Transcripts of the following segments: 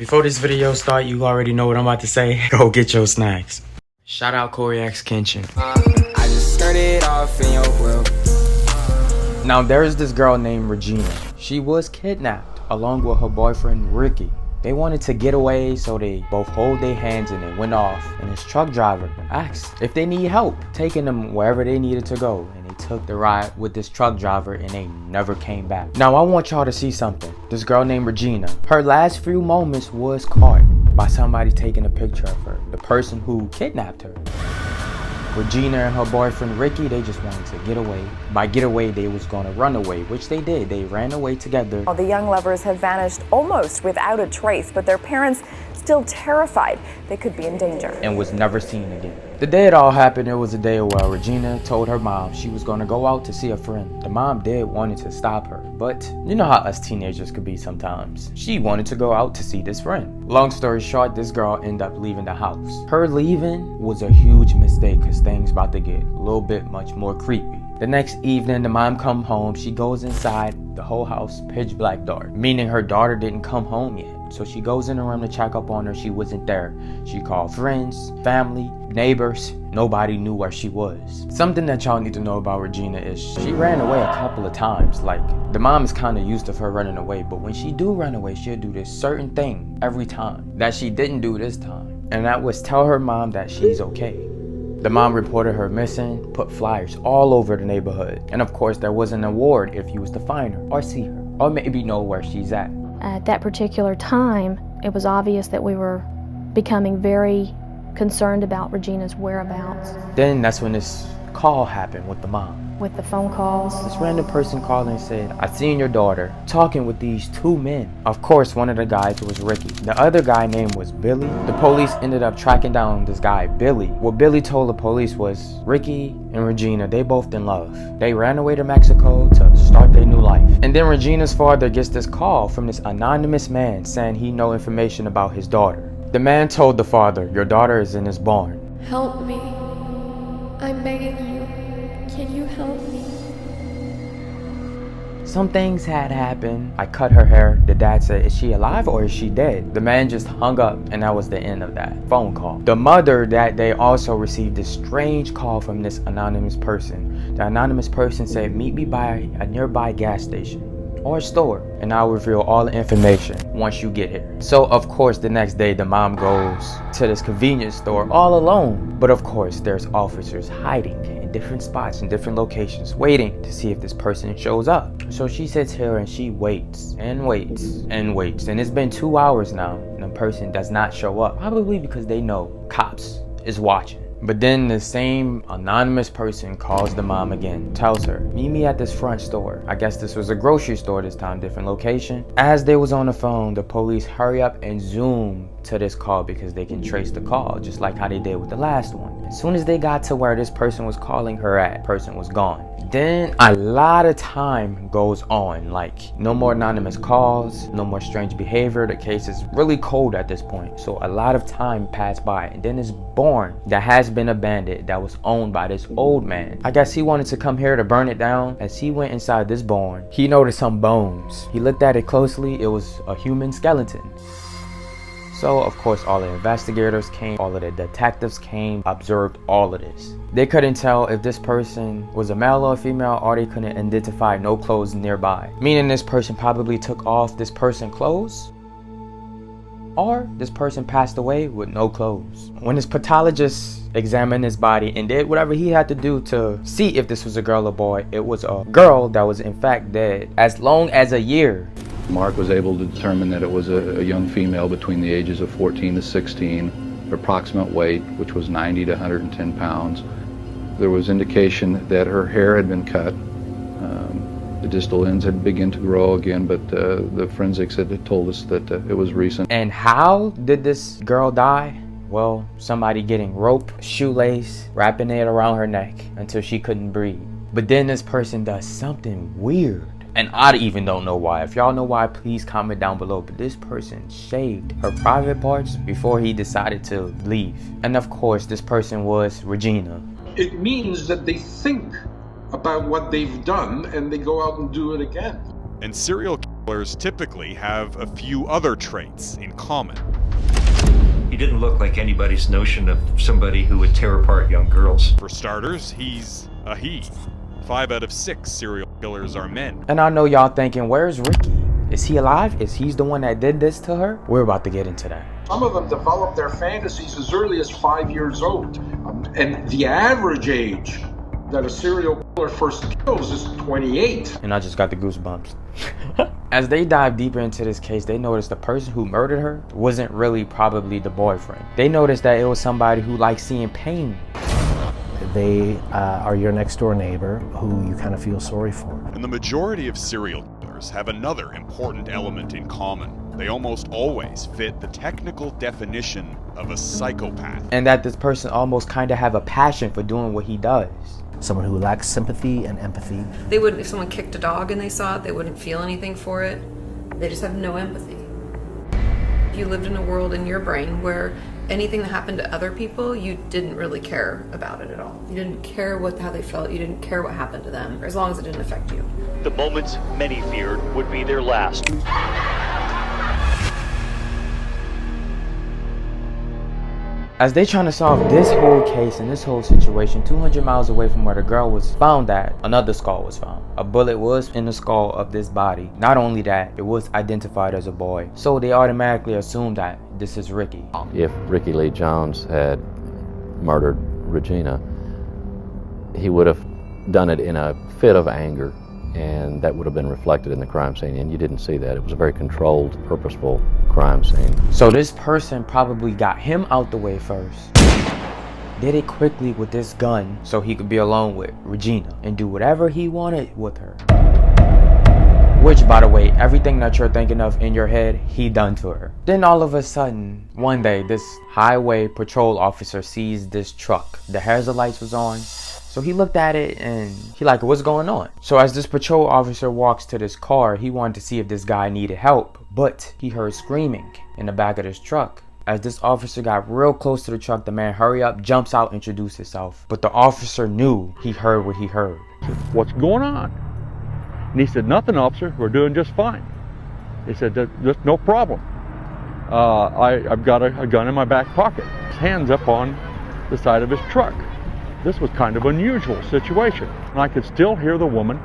Before this video start, you already know what I'm about to say. Go get your snacks. Shout out Coryxkenshin. I just started off in your world. Now there's this girl named Regina. She was kidnapped along with her boyfriend Ricky. They wanted to get away, so they both hold their hands and they went off. And his truck driver asked if they need help taking them wherever they needed to go. And they took the ride with this truck driver and they never came back. Now I want y'all to see something. This girl named Regina, her last few moments was caught by somebody taking a picture of her. The person who kidnapped her. Regina and her boyfriend Ricky, they just wanted to get away. By get away, they was gonna run away, which they did. They ran away together. The young lovers have vanished almost without a trace, but their parents still terrified they could be in danger. And was never seen again. The day it all happened, it was a day where Regina told her mom she was gonna go out to see a friend. The mom did wanted to stop her, but you know how us teenagers could be sometimes. She wanted to go out to see this friend. Long story short, this girl ended up leaving the house. Her leaving was a huge mistake because things about to get a little bit much more creepy. The next evening, the mom come home. She goes inside, the whole house pitch black dark, meaning her daughter didn't come home yet. So she goes in the room to check up on her. She wasn't there. She called friends, family, neighbors. Nobody knew where she was. Something that y'all need to know about Regina is she ran away a couple of times. Like, the mom is kind of used to her running away, but when she do run away, she'll do this certain thing every time that she didn't do this time. And that was tell her mom that she's okay. The mom reported her missing, put flyers all over the neighborhood. And of course, there was an award if you was to find her or see her or maybe know where she's at. At that particular time, it was obvious that we were becoming very concerned about Regina's whereabouts. Then that's when this call happened with the mom. With the phone calls. This random person called and said, I seen your daughter talking with these two men. Of course, one of the guys was Ricky. The other guy name was Billy. The police ended up tracking down this guy, Billy. What Billy told the police was Ricky and Regina, they both in love. They ran away to Mexico to start their new life. And then Regina's father gets this call from this anonymous man saying he know information about his daughter. The man told the father, your daughter is in this barn. Help me. I'm begging you. Can you help me? Some things had happened. I cut her hair. The dad said, is she alive or is she dead? The man just hung up and that was the end of that phone call. The mother that day also received this strange call from this anonymous person. The anonymous person said, meet me by a nearby gas station or a store and I'll reveal all the information once you get here. So of course the next day the mom goes to this convenience store all alone. But of course there's officers hiding in different spots in different locations waiting to see if this person shows up. So she sits here and she waits and waits and waits, and it's been 2 hours now and the person does not show up, probably because they know cops is watching. But then the same anonymous person calls the mom again, tells her, meet me at this front store. I guess this was a grocery store this time, different location. As they was on the phone, the police hurry up and zoom to this call because they can trace the call, just like how they did with the last one. As soon as they got to where this person was calling her at, person was gone. Then a lot of time goes on, like no more anonymous calls, no more strange behavior. The case is really cold at this point. So a lot of time passed by, and then this barn that has been abandoned that was owned by this old man. I guess he wanted to come here to burn it down. As he went inside this barn, he noticed some bones. He looked at it closely. It was a human skeleton. So of course all the investigators came, all of the detectives came, observed all of this. They couldn't tell if this person was a male or a female, or they couldn't identify no clothes nearby. Meaning this person probably took off this person's clothes, or this person passed away with no clothes. When his pathologist examined his body and did whatever he had to do to see if this was a girl or boy, it was a girl that was in fact dead as long as a year. Mark was able to determine that it was a young female between the ages of 14 to 16, her approximate weight, which was 90 to 110 pounds. There was indication that her hair had been cut. The distal ends had begun to grow again, but the forensics had told us that it was recent. And how did this girl die? Well, somebody getting rope, shoelace, wrapping it around her neck until she couldn't breathe. But then this person does something weird. And I even don't know why. If y'all know why, please comment down below. But this person shaved her private parts before he decided to leave. And of course, this person was Regina. It means that they think about what they've done and they go out and do it again. And serial killers typically have a few other traits in common. He didn't look like anybody's notion of somebody who would tear apart young girls. For starters, he's a he. 5 out of 6 serial killers are men. And I know y'all thinking, where's Ricky? Is he alive? Is he the one that did this to her? We're about to get into that. Some of them develop their fantasies as early as 5 years old. And the average age that a serial killer first kills is 28. And I just got the goosebumps. As they dive deeper into this case, they noticed the person who murdered her wasn't really probably the boyfriend. They noticed that it was somebody who liked seeing pain. They are your next door neighbor who you kind of feel sorry for. And the majority of serial killers have another important element in common. They almost always fit the technical definition of a psychopath. And that this person almost kind of have a passion for doing what he does. Someone who lacks sympathy and empathy. They wouldn't, if someone kicked a dog and they saw it, they wouldn't feel anything for it. They just have no empathy. If you lived in a world in your brain where anything that happened to other people, you didn't really care about it at all. You didn't care how they felt, you didn't care what happened to them, as long as it didn't affect you. The moments many feared would be their last. As they trying to solve this whole case and this whole situation, 200 miles away from where the girl was found at, another skull was found. A bullet was in the skull of this body. Not only that, it was identified as a boy. So they automatically assumed that this is Ricky. If Ricky Lee Jones had murdered Regina, he would have done it in a fit of anger, and that would have been reflected in the crime scene, and you didn't see that. It was a very controlled, purposeful crime scene. So this person probably got him out the way first, did it quickly with this gun so he could be alone with Regina and do whatever he wanted with her. Which, by the way, everything that you're thinking of in your head, he done to her. Then all of a sudden, one day, this highway patrol officer sees this truck. The hazard lights was on. So he looked at it and he like, what's going on? So as this patrol officer walks to this car, he wanted to see if this guy needed help, but he heard screaming in the back of this truck. As this officer got real close to the truck, the man hurry up, jumps out, introduced himself. But the officer knew he heard what he heard. What's going on? And he said, nothing, officer, we're doing just fine. He said, just no problem. I've got a gun in my back pocket. His hands up on the side of his truck. This was kind of an unusual situation. And I could still hear the woman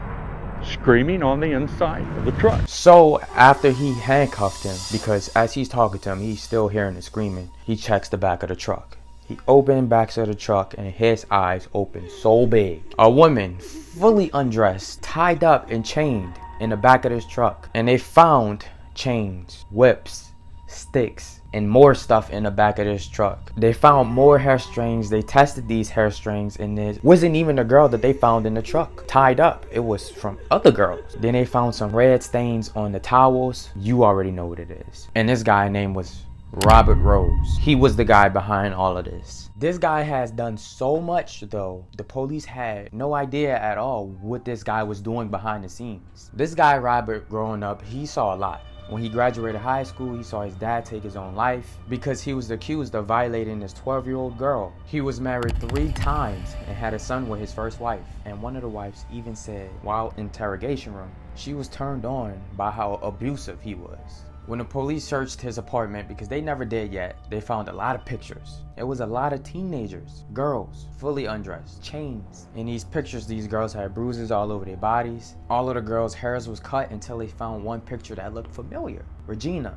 screaming on the inside of the truck. So after he handcuffed him, because as he's talking to him, he's still hearing the screaming, he checks the back of the truck. He opened back of the truck and his eyes opened so big. A woman fully undressed, tied up and chained in the back of this truck. And they found chains, whips, sticks, and more stuff in the back of this truck. They found more hair strings. They tested these hair strings, and it wasn't even the girl that they found in the truck tied up. It was from other girls. Then they found some red stains on the towels. You already know what it is. And this guy's name was Robert Rose. He was the guy behind all of this. This guy has done so much though. The police had no idea at all what this guy was doing behind the scenes. This guy, Robert, growing up, he saw a lot. When he graduated high school, he saw his dad take his own life because he was accused of violating this 12-year-old girl. He was married 3 times and had a son with his first wife. And one of the wives even said, while in interrogation room, she was turned on by how abusive he was. When the police searched his apartment, because they never did yet, they found a lot of pictures. It was a lot of teenagers, girls, fully undressed, chains. In these pictures, these girls had bruises all over their bodies. All of the girls' hairs was cut until they found one picture that looked familiar. Regina.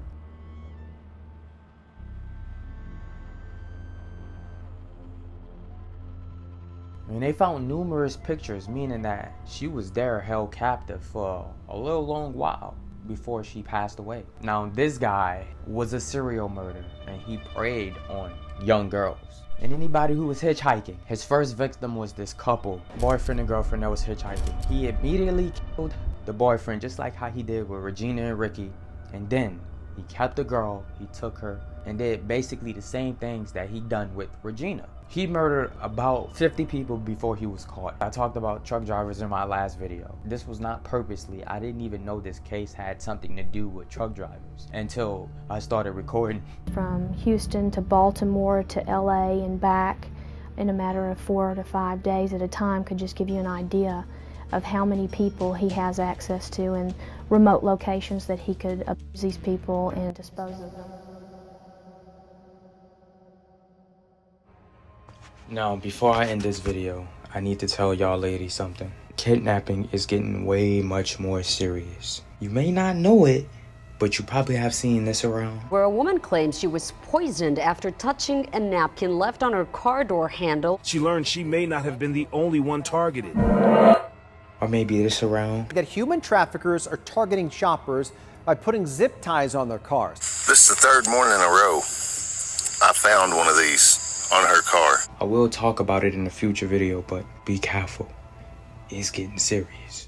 And they found numerous pictures, meaning that she was there held captive for a little long while before she passed away. Now this guy was a serial murderer and he preyed on young girls and anybody who was hitchhiking. His first victim was this couple, boyfriend and girlfriend that was hitchhiking. He immediately killed the boyfriend just like how he did with Regina and Ricky, and then he kept the girl, he took her and did basically the same things that he done with Regina. He murdered about 50 people before he was caught. I talked about truck drivers in my last video. This was not purposely. I didn't even know this case had something to do with truck drivers until I started recording. From Houston to Baltimore to LA and back in a matter of 4 to 5 days at a time could just give you an idea of how many people he has access to and remote locations that he could abuse these people and dispose of them. Now, before I end this video, I need to tell y'all ladies something. Kidnapping is getting way much more serious. You may not know it, but you probably have seen this around. Where a woman claims she was poisoned after touching a napkin left on her car door handle. She learned she may not have been the only one targeted. Or maybe this around. That human traffickers are targeting shoppers by putting zip ties on their cars. This is the third morning in a row I found one of these on her car. I will talk about it in a future video, but be careful. It's getting serious.